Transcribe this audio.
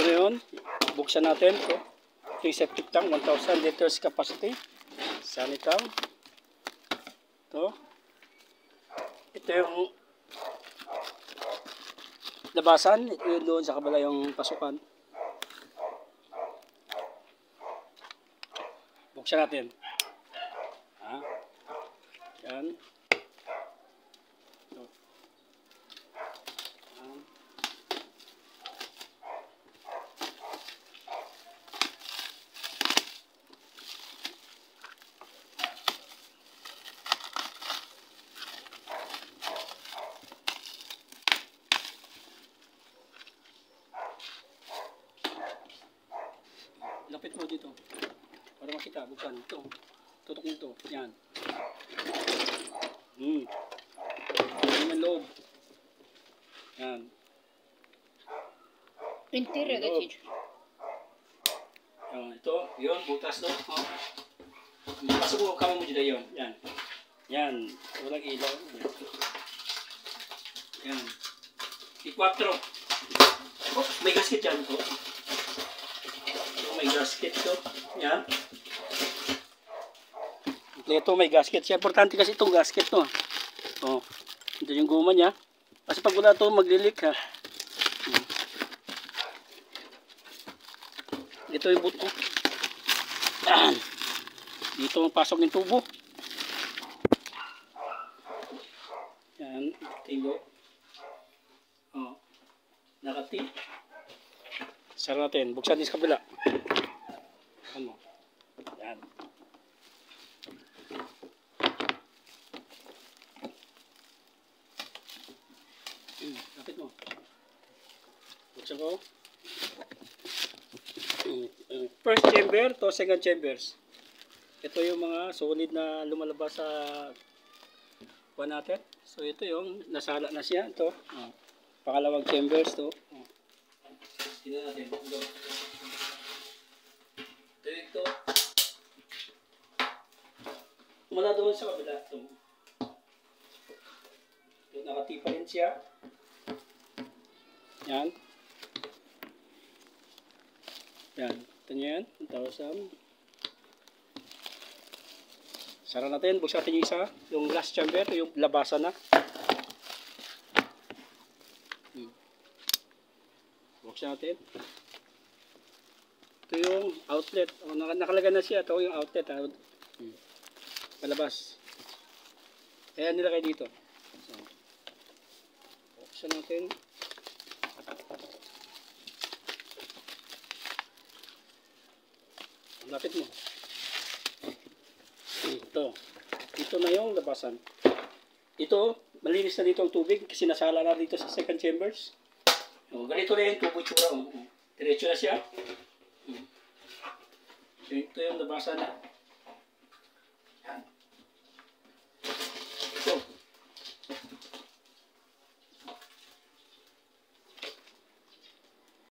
ngayon, buksan natin ito. Ito yung septic tank, 1,000 liters capacity. Sanitang. Ito yung labasan. Yun doon sa kabila yung pasukan. Buksan natin. Yan. Lapit mo dito para makita. Buksan ito. Tutok nito. Yan. Yan ang loob. Yan. Interior ka, teacher. Ito. Yun. Butas to. Pasok mo kamo mo dito yun. Yan. Yan. Walang ilaw. Yan. I-4. Oh, may gasket dyan ito. May gasket to. Yan. Ito may gasket siya. Importante kasi itong gasket to. Oh. Ito yung guma niya. Kasi pag wala ito maglilik ha. Ito yung buto. Dito ang pasok ng tubo. Yan. Tingo. Oh. Nakati. Sara natin. Buksan din sa kabila. Ano? Yan. Kapit mo. Buksan ko. First chamber to second chambers. Ito yung mga solid na lumalabas sa kuha natin. So ito yung nasala na siya. Ito. Pangalawang chambers to. Tingnan natin. Ito. Mula doon sa kabila. Ito. Nakatipa rin siya. Yan. Yan. Ito nyo yan. 1,000. Sara natin. Buksan natin yung isa. Yung last chamber. Ito yung labasan na. Buksan natin. Ito yung outlet. Nakalagay na siya. Ito yung outlet. Palabas. Kaya nilagay dito. So, buksan natin. Lapit mo. Ito na yung labasan. Ito, malinis na dito ang tubig kasi nasala na dito sa second chambers. Ganito na yung tubo tsura. Diretso na siya. Ito yung labasan na.